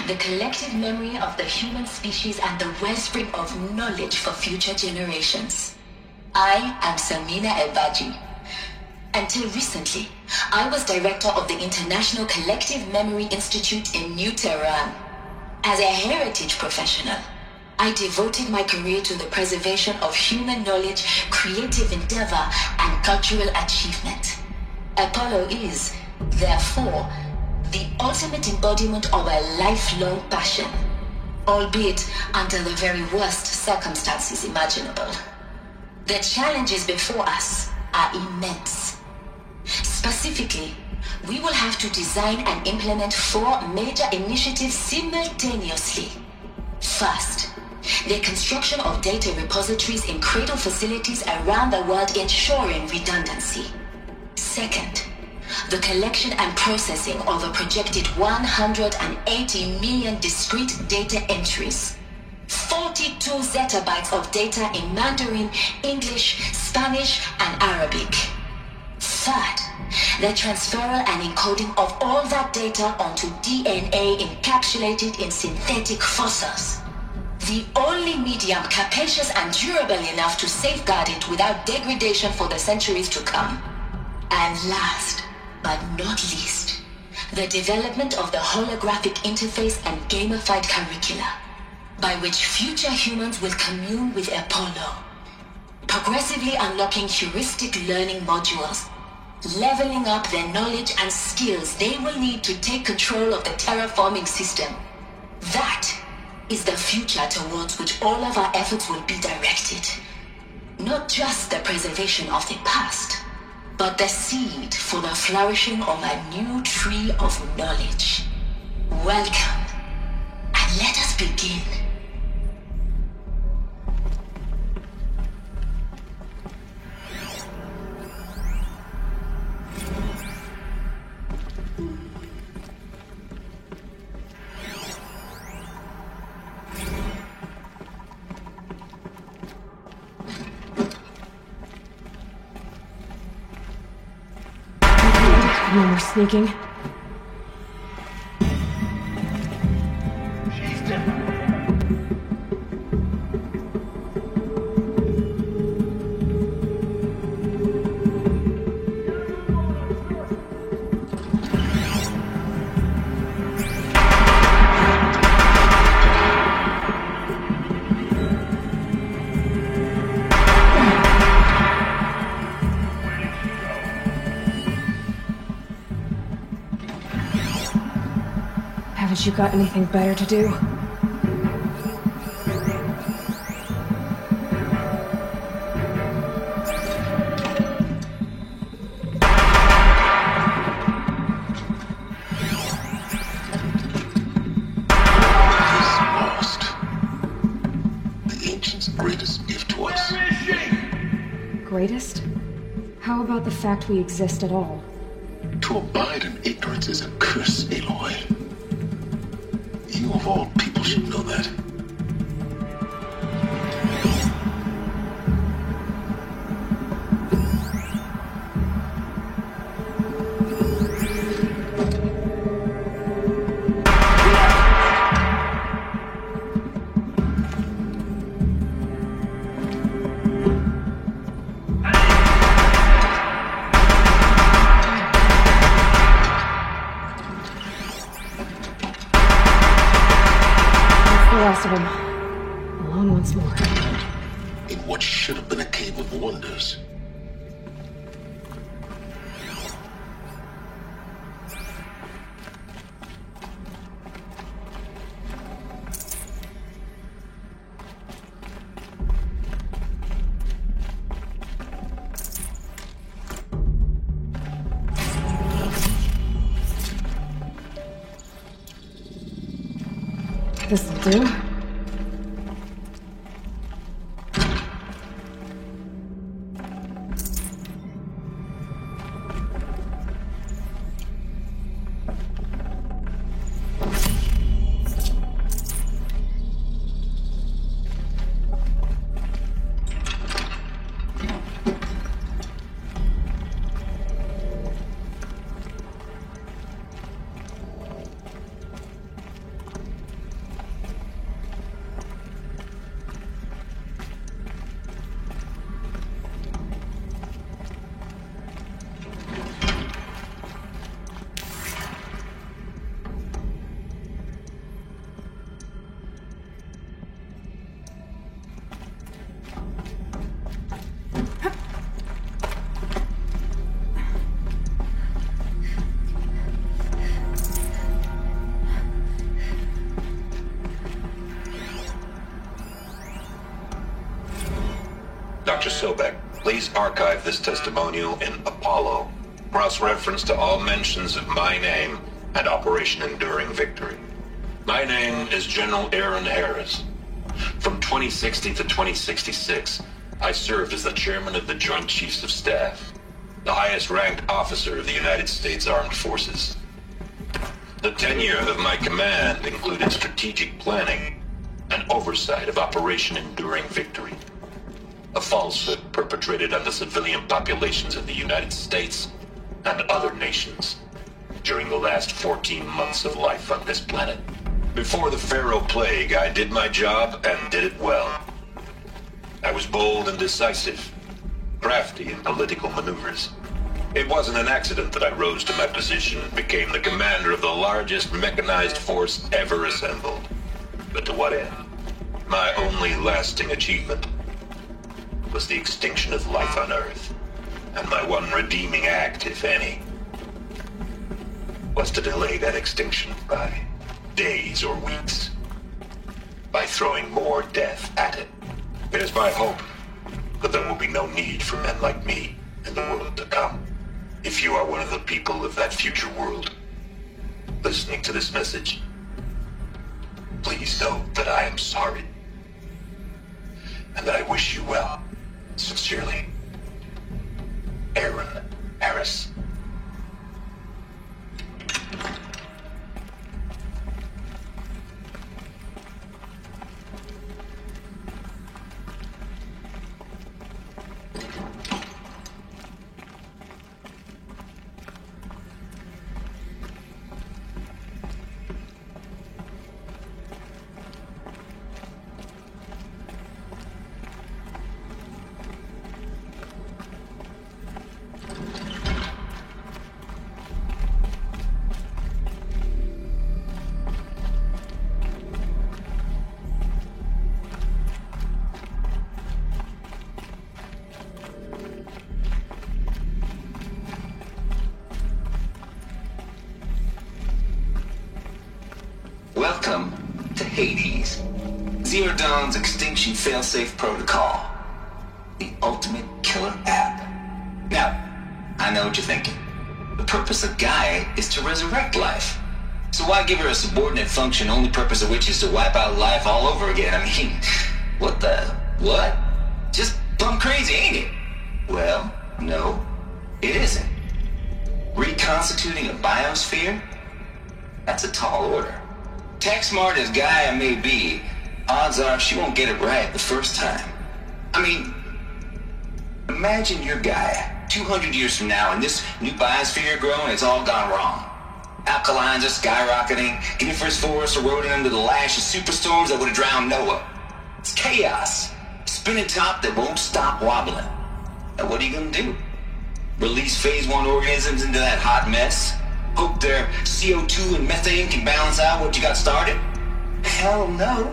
S10: the collective memory of the human species and the wellspring of knowledge for future generations. I am Samina Ebaji. Until recently, I was director of the International Collective Memory Institute in New Tehran. As a heritage professional, I devoted my career to the preservation of human knowledge, creative endeavor, and cultural achievement. Apollo is, therefore, the ultimate embodiment of a lifelong passion, albeit under the very worst circumstances imaginable. The challenges before us are immense. Specifically, we will have to design and implement 4 major initiatives simultaneously. First, the construction of data repositories in cradle facilities around the world ensuring redundancy. Second, the collection and processing of a projected 180 million discrete data entries. 42 zettabytes of data in Mandarin, English, Spanish, and Arabic. Third, the transferal and encoding of all that data onto DNA encapsulated in synthetic fossils. The only medium capacious and durable enough to safeguard it without degradation for the centuries to come. And last, but not least, the development of the holographic interface and gamified curricula, by which future humans will commune with Apollo, progressively unlocking heuristic learning modules, leveling up their knowledge and skills they will need to take control of the terraforming system. That is the future towards which all of our efforts will be directed. Not just the preservation of the past, but the seed for the flourishing of a new tree of knowledge. Welcome, and let us begin.
S16: No more sneaking. Haven't you got anything better to do?
S4: Lost. The ancients' greatest gift to us.
S16: Greatest? How about the fact we exist at all?
S4: To abide in ignorance is a curse, Aloy. You of all people should know that.
S16: Of them. Alone once more.
S4: In what should have been a cave of wonders.
S16: This'll do.
S7: Dr. Sobek, please archive this testimonial in Apollo. Cross-reference to all mentions of my name and Operation Enduring Victory. My name is General Aaron Harris. From 2060 to 2066, I served as the chairman of the Joint Chiefs of Staff, the highest-ranked officer of the United States Armed Forces. The tenure of my command included strategic planning and oversight of Operation Enduring Victory, a falsehood perpetrated on the civilian populations of the United States and other nations during the last 14 months of life on this planet. Before the Pharaoh Plague, I did my job and did it well. I was bold and decisive, crafty in political maneuvers. It wasn't an accident that I rose to my position and became the commander of the largest mechanized force ever assembled. But to what end? My only lasting achievement was the extinction of life on Earth. And my one redeeming act, if any, was to delay that extinction by days or weeks, by throwing more death at it. It is my hope that there will be no need for men like me in the world to come. If you are one of the people of that future world listening to this message, please know that I am sorry and that I wish you well. Sincerely, Aaron Harris.
S12: Welcome to Hades, Zero Dawn's extinction failsafe protocol, the ultimate killer app. Now, I know what you're thinking. The purpose of Gaia is to resurrect life. So why give her a subordinate function, only purpose of which is to wipe out life all over again? I mean, what? Just plumb crazy, ain't it? Well, no, it isn't. Reconstituting a biosphere? That's a tall order. Tech smart as Gaia may be, odds are she won't get it right the first time. I mean, imagine you're Gaia 200 years from now and this new biosphere growing, it's all gone wrong. Alkalines are skyrocketing, Coniferous forests eroding under the lash of superstorms that would have drowned Noah. It's chaos, spinning top that won't stop wobbling. Now what are you gonna do? Release phase 1 organisms into that hot mess? Hope their CO2 and methane can balance out what you got started? Hell no.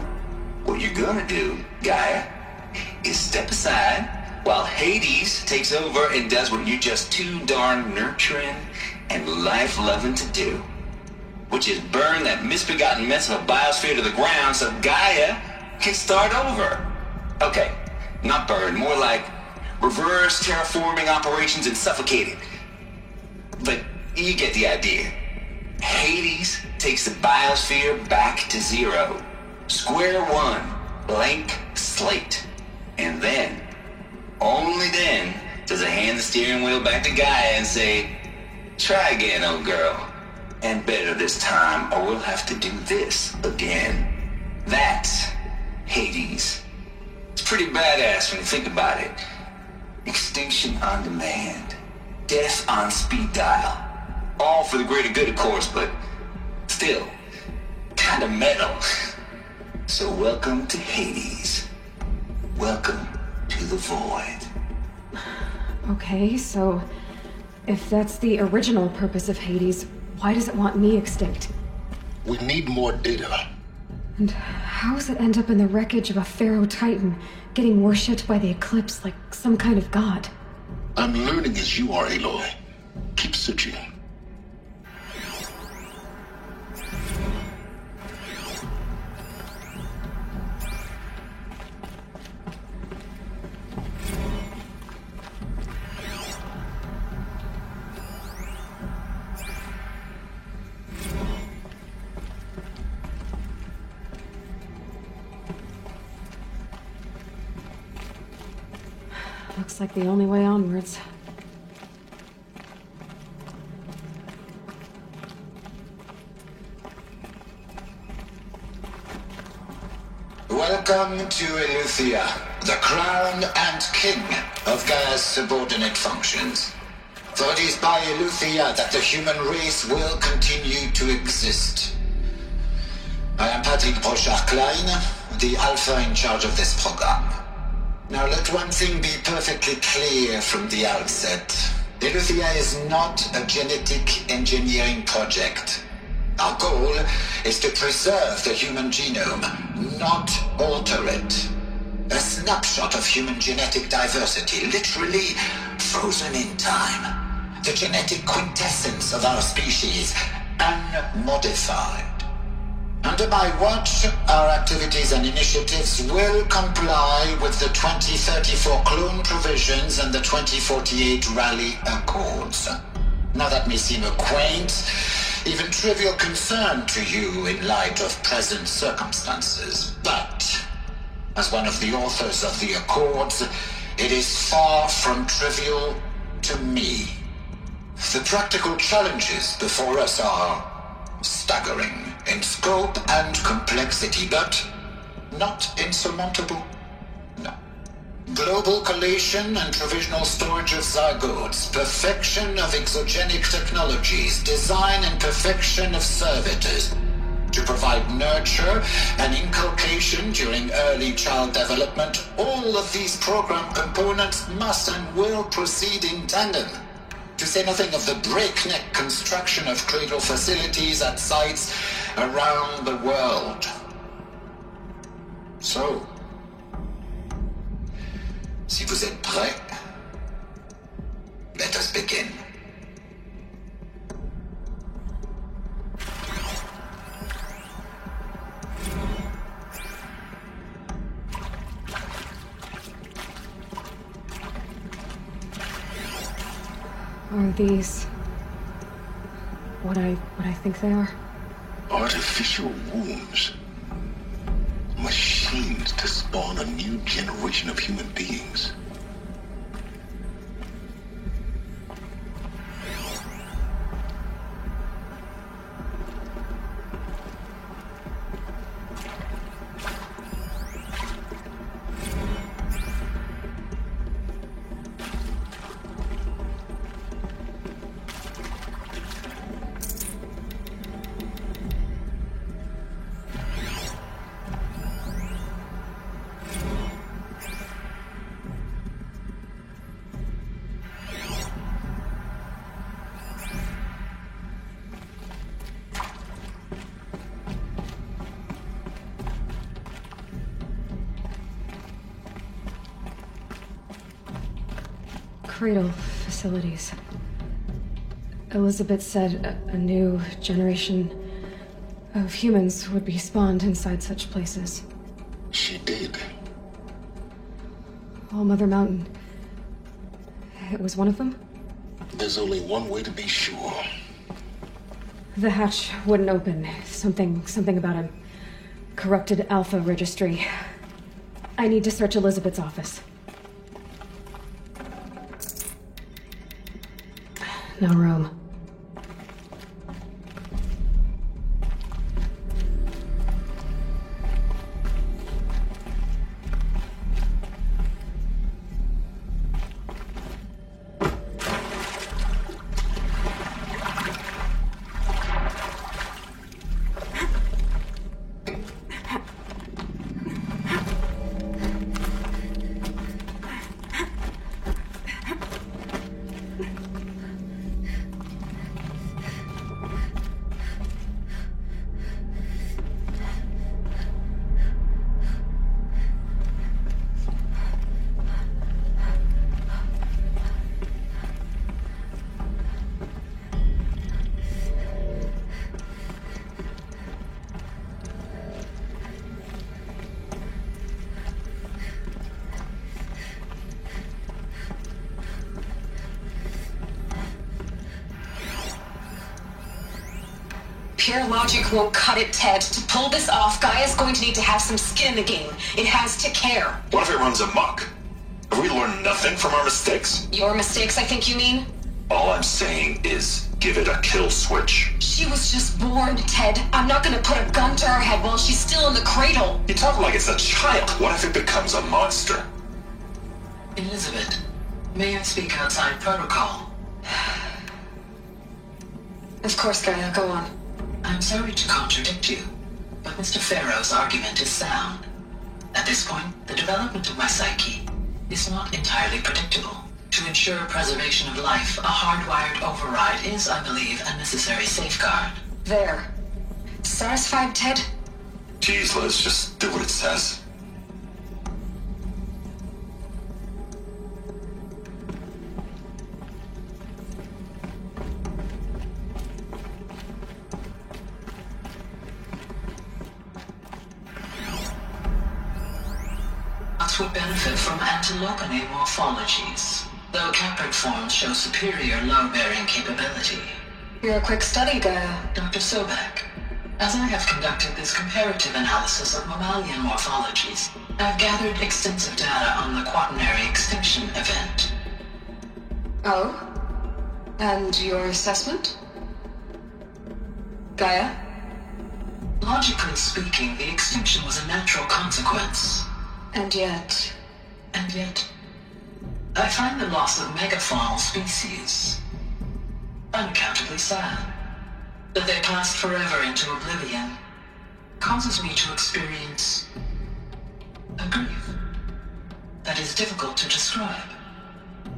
S12: What you're gonna do, Gaia, is step aside while Hades takes over and does what you're just too darn nurturing and life-loving to do, which is burn that misbegotten mess of a biosphere to the ground so Gaia can start over. Okay, not burn, more like reverse terraforming operations and suffocate it. But you get the idea. Hades takes the biosphere back to zero. Square one, blank slate. And then, only then, does it hand the steering wheel back to Gaia and say, try again, old girl. And better this time, or we'll have to do this again. That's Hades. It's pretty badass when you think about it. Extinction on demand. Death on speed dial. All for the greater good, of course, but still, kind of metal. So welcome to Hades. Welcome to the void.
S16: Okay, so if that's the original purpose of Hades, why does it want me extinct?
S4: We need more data.
S16: And how does it end up in the wreckage of a Pharaoh Titan, getting worshipped by the Eclipse like some kind of god?
S4: I'm learning as you are, Aloy. Keep searching.
S16: Looks like the only way onwards.
S18: Welcome to Eleuthia, the crown and king of Gaia's subordinate functions. For it is by Eleuthia that the human race will continue to exist. I am Patrick Brochard-Klein, the Alpha in charge of this program. Now let one thing be perfectly clear from the outset. Eleuthia is not a genetic engineering project. Our goal is to preserve the human genome, not alter it. A snapshot of human genetic diversity, literally frozen in time. The genetic quintessence of our species, unmodified. Under my watch, our activities and initiatives will comply with the 2034 clone provisions and the 2048 Rally Accords. Now that may seem a quaint, even trivial concern to you in light of present circumstances, but as one of the authors of the Accords, it is far from trivial to me. The practical challenges before us are staggering in scope and complexity, but not insurmountable. No. Global collation and provisional storage of zygotes, perfection of exogenic technologies, design and perfection of servitors, to provide nurture and inculcation during early child development. All of these program components must and will proceed in tandem. To say nothing of the breakneck construction of cradle facilities at sites around the world. So, si vous êtes prêts, let us begin.
S16: Are these what I think they are?
S4: Artificial wombs. Machines to spawn a new generation of human beings.
S16: Cradle facilities. Elizabeth said a new generation of humans would be spawned inside such places.
S4: She did.
S16: All Mother Mountain. It was one of them?
S4: There's only one way to be sure.
S16: The hatch wouldn't open. Something about a corrupted Alpha registry. I need to search Elizabeth's office. No room.
S9: Pure logic won't cut it, Ted. To pull this off, Gaia's going to need to have some skin in the game. It has to care.
S8: What if it runs amok? Have we learned nothing from our mistakes?
S9: Your mistakes, I think you mean?
S8: All I'm saying is give it a kill switch.
S9: She was just born, Ted. I'm not gonna put a gun to her head while she's still in the cradle.
S8: You talk like it's a child. What if it becomes a monster?
S10: Elizabeth, may I speak outside protocol?
S9: Of course, Gaia, go on.
S10: I'm sorry to contradict you,
S9: But Mr. Farrow's argument is sound. At this point, the development of my psyche is not entirely predictable. To ensure preservation of life, a hardwired override is, I believe, a necessary safeguard.
S16: There. Satisfied, Ted?
S4: Jeez, Liz, just do what it says.
S9: Would benefit from antilocone morphologies, though Caprid forms show superior load-bearing capability.
S16: You're a quick study, Gaia.
S9: Dr. Sobek, as I have conducted this comparative analysis of mammalian morphologies, I've gathered extensive data on the quaternary extinction event.
S16: Oh? And your assessment? Gaia?
S9: Logically speaking, the extinction was a natural consequence.
S16: And yet,
S9: I find the loss of megafaunal species unaccountably sad. That they passed forever into oblivion causes me to experience a grief that is difficult to describe.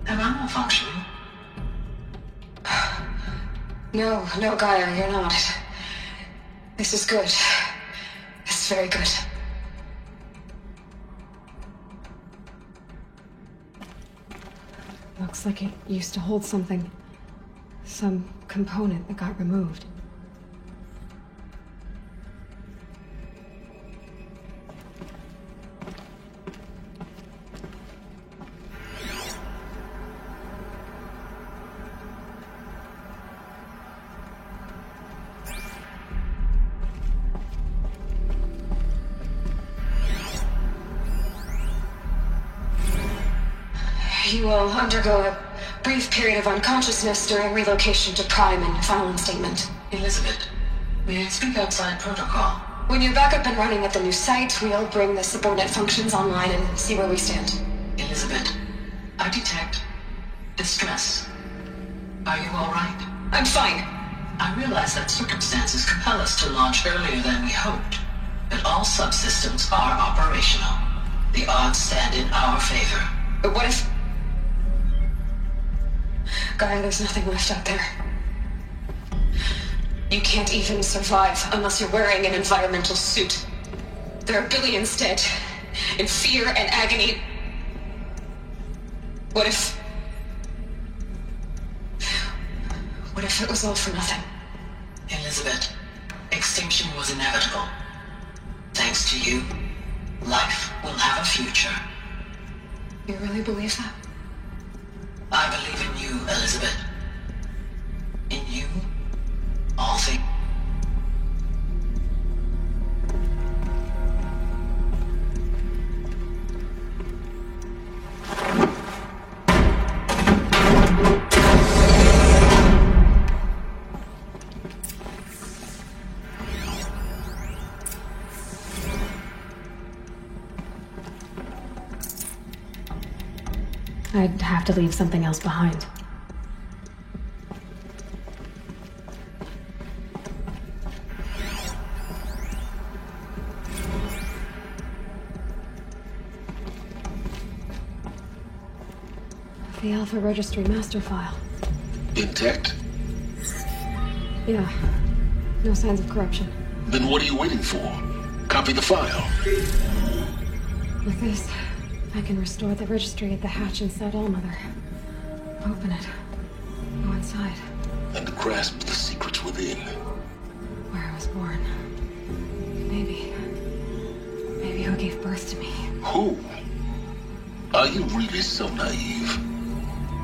S9: Am I malfunctioning?
S16: No, Gaia, you're not. This is good. It's very good. Looks like it used to hold something. Some component that got removed. You will undergo a brief period of unconsciousness during relocation to Prime and final instatement.
S9: Elizabeth, may I speak outside protocol?
S16: When you're back up and running at the new site, we'll bring the subordinate functions online and see where we stand.
S9: Elizabeth, I detect distress. Are you all right?
S16: I'm fine.
S9: I realize that circumstances compel us to launch earlier than we hoped, but all subsystems are operational. The odds stand in our favor.
S16: But what if... Gaia, there's nothing left out there. You can't even survive unless you're wearing an environmental suit. There are billions dead, in fear and agony. What if it was all for nothing?
S9: Elizabeth, extinction was inevitable. Thanks to you, life will have a future.
S16: You really believe that?
S9: I believe in you, Elizabeth. In you, all things.
S16: I'd have to leave something else behind. The Alpha Registry master file.
S4: Intact?
S16: Yeah. No signs of corruption.
S4: Then what are you waiting for? Copy the file.
S16: With this, I can restore the registry at the hatch inside Allmother. Open it. Go inside.
S4: And grasp the secrets within.
S16: Where I was born. Maybe who gave birth to me.
S4: Who? Are you really so naive?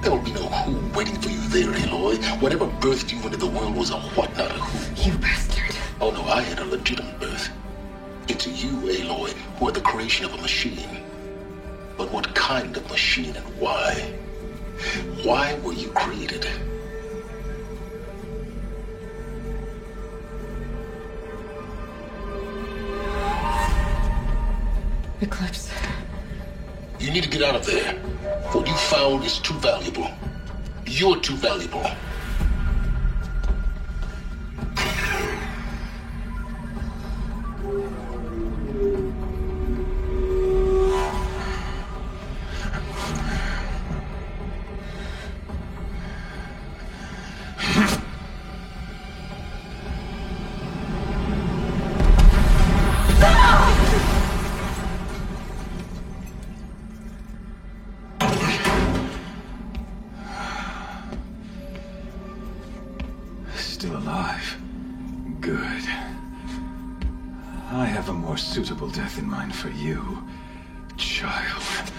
S4: There will be no who waiting for you there, Aloy. Whatever birthed you into the world was a what, not a who.
S16: You bastard.
S4: Oh no, I had a legitimate birth. It's you, Aloy, who are the creation of a machine. But what kind of machine and why? Why were you created?
S16: Eclipse.
S4: You need to get out of there. What you found is too valuable. You're too valuable.
S19: simple death in mind for you, child.